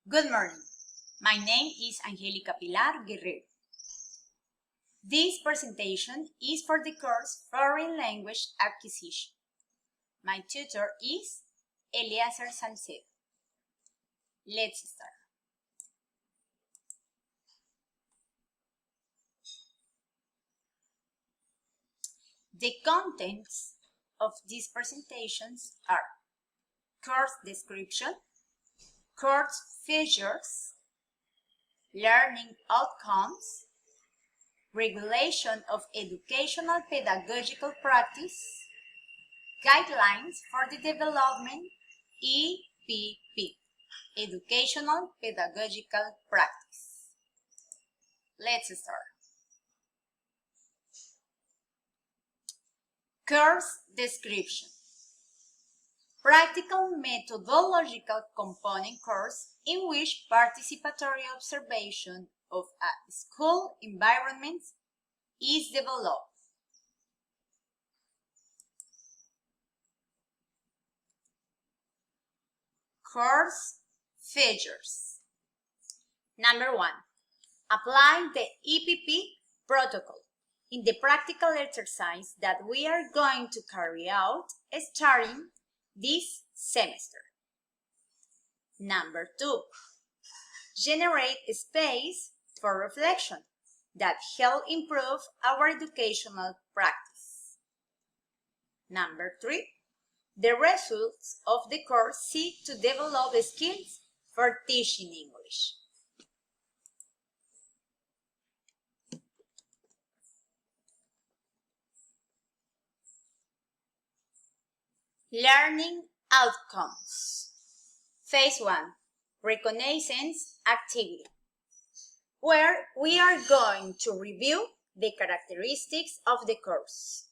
Good morning. My name is Angelica Pilar Guerrero. This presentation is for the course Foreign Language Acquisition. My tutor is Eliezer Salcedo. Let's start. The contents of these presentations are course description, course features, learning outcomes, regulation of educational pedagogical practice, guidelines for the development EPP, educational pedagogical practice. Let's start. Course description. Practical methodological component course in which participatory observation of a school environment is developed. Course features. Number 1. Apply the EPP protocol in the practical exercise that we are going to carry out starting this semester. Number 2. Generate a space for reflection that help improve our educational practice. Number 3. The results of the course seek to develop skills for teaching English. Learning outcomes. Phase 1. Reconnaissance activity, where we are going to review the characteristics of the course.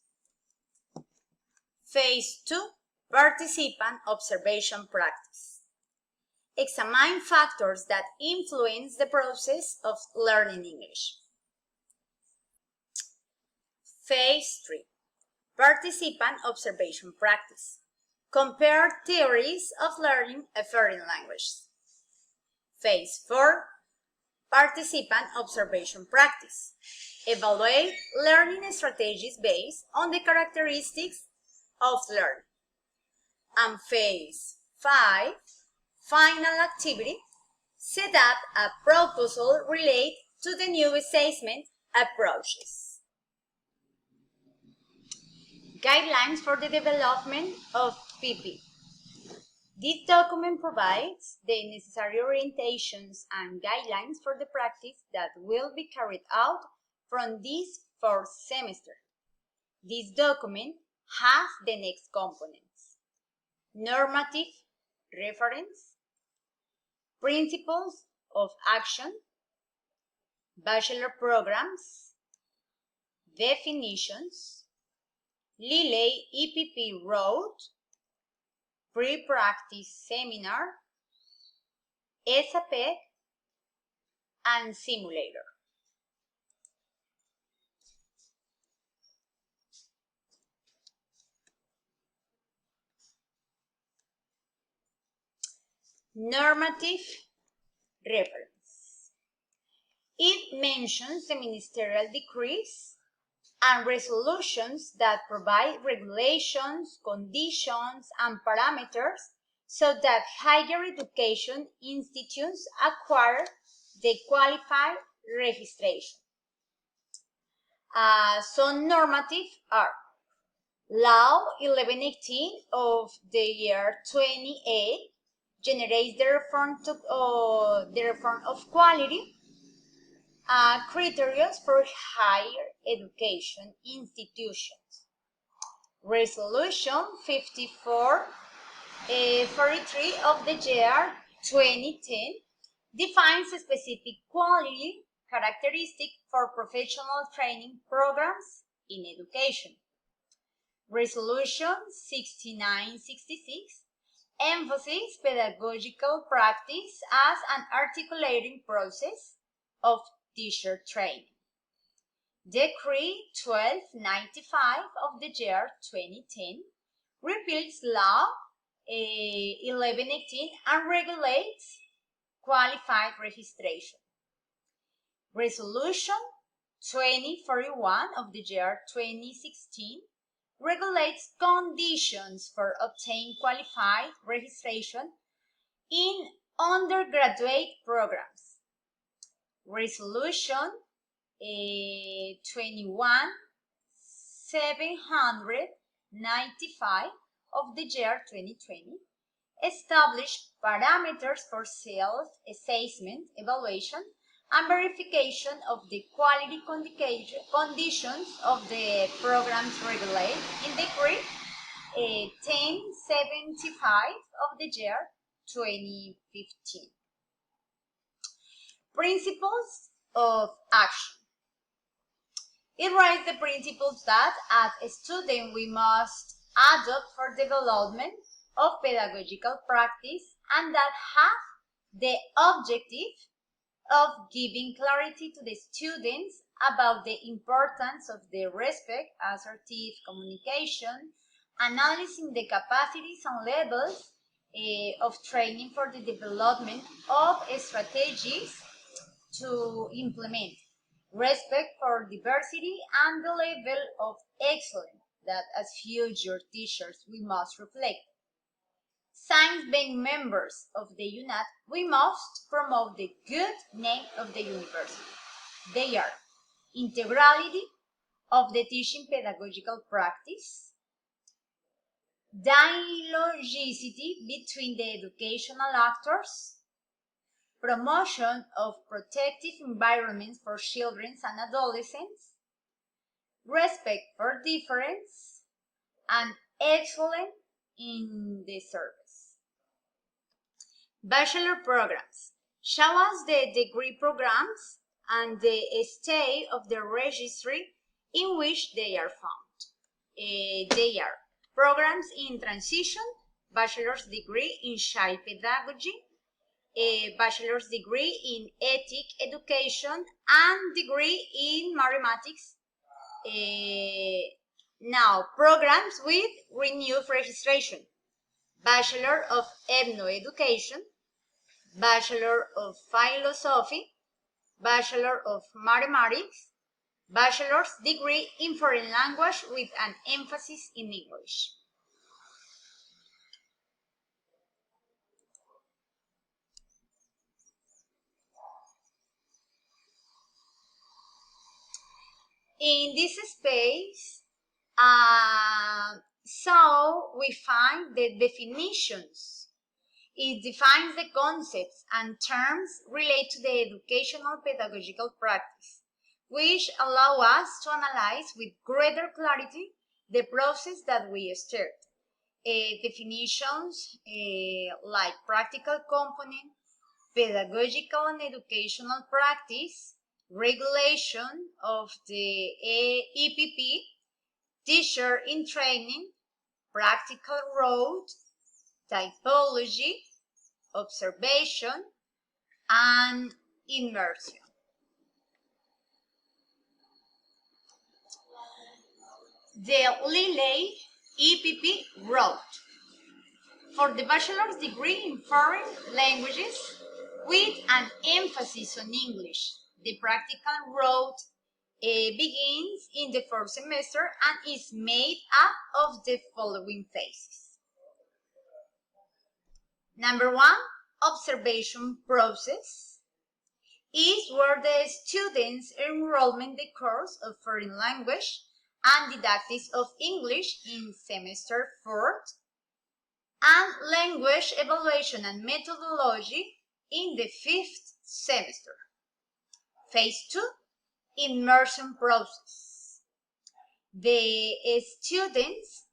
Phase 2. Participant observation practice. Examine factors that influence the process of learning English. Phase 3. Participant observation practice. Compare theories of learning a foreign language. Phase 4. Participant observation practice. Evaluate learning strategies based on the characteristics of learning. And Phase 5. Final activity. Set up a proposal related to the new assessment approaches. Guidelines for the development of PP. This document provides the necessary orientations and guidelines for the practice that will be carried out from this fourth semester. This document has the next components: normative reference, principles of action, bachelor programs, definitions, Lilly EPP Road, pre-practice seminar, SAP, and simulator. Normative reference. It mentions the ministerial decrees and resolutions that provide regulations, conditions, and parameters so that higher education institutes acquire the qualified registration. Some normative are Law 1118 of the year 28 generates the reform of quality criteria for higher education institutions. Resolution 5443 of the year 2010 defines a specific quality characteristic for professional training programs in education. Resolution 6966 emphasizes pedagogical practice as an articulating process of teacher training. Decree 1295 of the year 2010 repeals Law 1118 and regulates qualified registration. Resolution 2041 of the year 2016 regulates conditions for obtaining qualified registration in undergraduate programs. Resolution 21795 of the year 2020 established parameters for self-assessment, evaluation, and verification of the quality conditions of the programs regulated in Decree 1075 of the year 2015. Principles of action. It writes the principles that as a student we must adopt for development of pedagogical practice and that have the objective of giving clarity to the students about the importance of the respect, assertive communication, analyzing the capacities and levels of training for the development of strategies to implement, respect for diversity, and the level of excellence that as future teachers we must reflect. Since being members of the UNAT, we must promote the good name of the university. They are integrality of the teaching pedagogical practice, dialogicity between the educational actors, promotion of protective environments for children and adolescents, respect for difference, and excellence in the service. Bachelor programs show us the degree programs and the state of the registry in which they are found. They are programs in transition, bachelor's degree in child pedagogy, a bachelor's degree in ethic education, and degree in mathematics. Now, programs with renewed registration. Bachelor of Ethno-Education, Bachelor of Philosophy, Bachelor of Mathematics, Bachelor's degree in Foreign Language with an emphasis in English. In this space, so we find the definitions. It defines the concepts and terms related to the educational pedagogical practice, which allow us to analyze with greater clarity the process that we start. Definitions like practical component, pedagogical and educational practice, regulation of the EPP, teacher in training, practical road, typology, observation, and immersion. The Lilly EPP wrote, for the bachelor's degree in foreign languages with an emphasis on English, the practical road begins in the first semester and is made up of the following phases. Number 1, observation process is where the students enroll in the course of foreign language and didactics of English in semester 4 and language evaluation and methodology in the 5th semester. Phase 2, immersion process. The students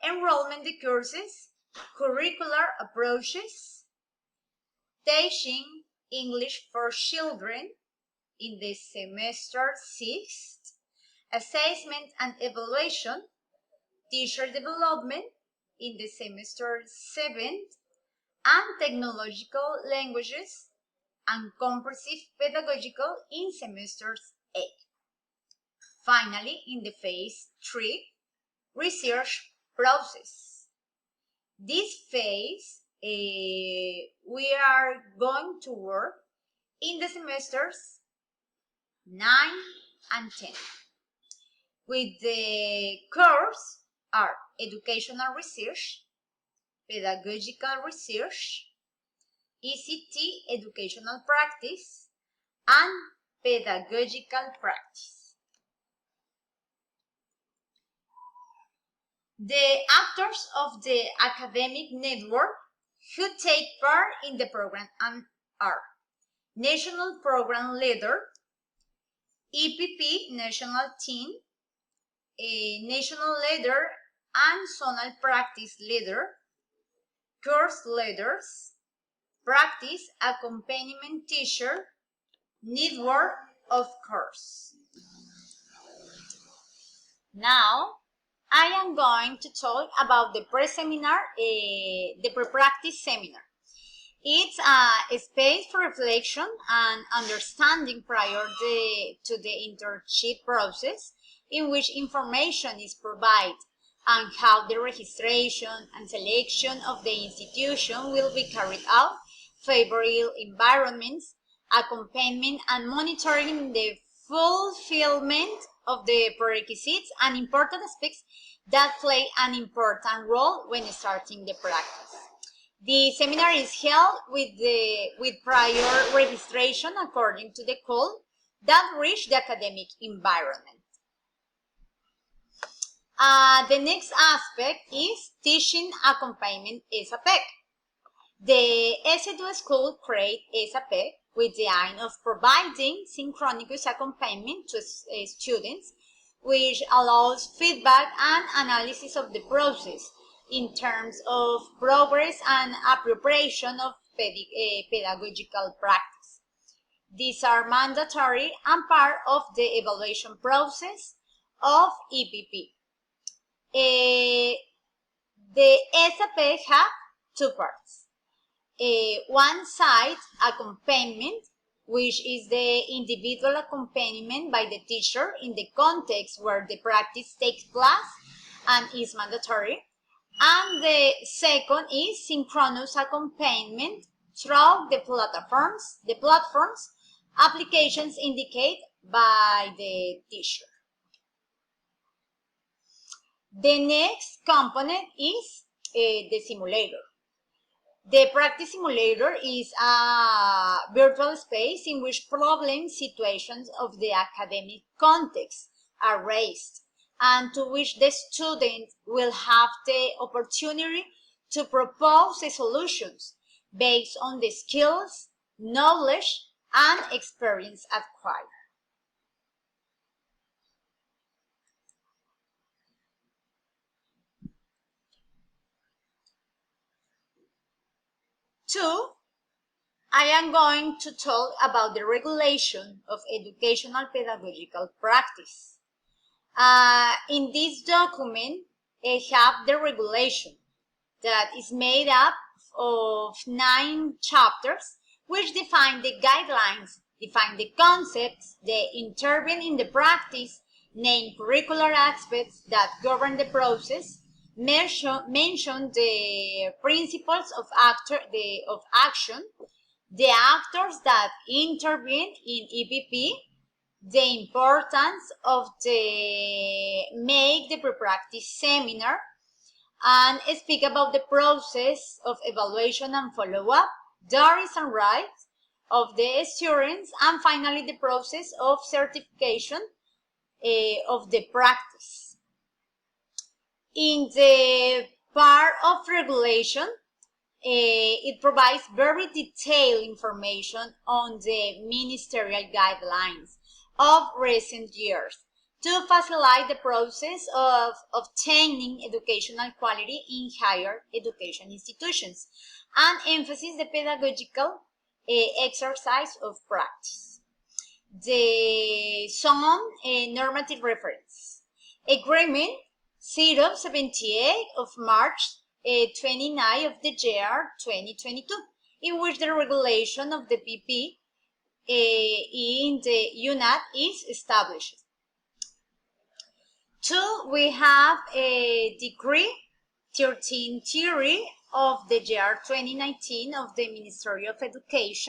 enroll in the courses, curricular approaches, teaching English for children in the semester 6th, assessment and evaluation, teacher development in the semester 7th, and technological languages and comprehensive pedagogical in semesters 8. Finally, in the phase 3, research process. This phase we are going to work in the semesters 9 and 10. With the course are educational research, pedagogical research, ECT, educational practice, and pedagogical practice. The actors of the academic network who take part in the program are National Program Leader, EPP National Team, a National Leader and Zonal Practice Leader, Course Leaders, Practice Accompaniment Teacher, Network of course. Now, I am going to talk about the pre-seminar, the pre-practice seminar. It's a space for reflection and understanding prior to the internship process, in which information is provided and how the registration and selection of the institution will be carried out, favorable environments, accompaniment and monitoring the fulfillment of the prerequisites and important aspects that play an important role when starting the practice. The seminar is held with prior registration according to the call that reach the academic environment. The next aspect is teaching accompaniment SAPEC. The SEDU school create SAPEC with the aim of providing synchronous accompaniment to students, which allows feedback and analysis of the process in terms of progress and appropriation of pedagogical practice. These are mandatory and part of the evaluation process of EPP. The SAP have two parts. One side, accompaniment, which is the individual accompaniment by the teacher in the context where the practice takes place and is mandatory. And the second is synchronous accompaniment through the platforms applications indicated by the teacher. The next component is the simulator. The practice simulator is a virtual space in which problem situations of the academic context are raised, and to which the student will have the opportunity to propose the solutions based on the skills, knowledge, and experience acquired. Two, I am going to talk about the regulation of educational pedagogical practice. In this document, I have the regulation that is made up of 9 chapters, which define the guidelines, define the concepts, they intervene in the practice, name curricular aspects that govern the process, mention the principles of action, the actors that intervene in EPP, the importance of make the pre-practice seminar, and speak about the process of evaluation and follow-up, duties and rights of the students, and finally the process of certification of the practice. In the part of regulation, it provides very detailed information on the ministerial guidelines of recent years to facilitate the process of obtaining educational quality in higher education institutions and emphasize the pedagogical exercise of practice. Some normative reference. Agreement 078 of March 29 of the year 2022, in which the regulation of the PP in the UNAT is established. 2, we have a Decree 1330 of the year 2019 of the Ministry of Education.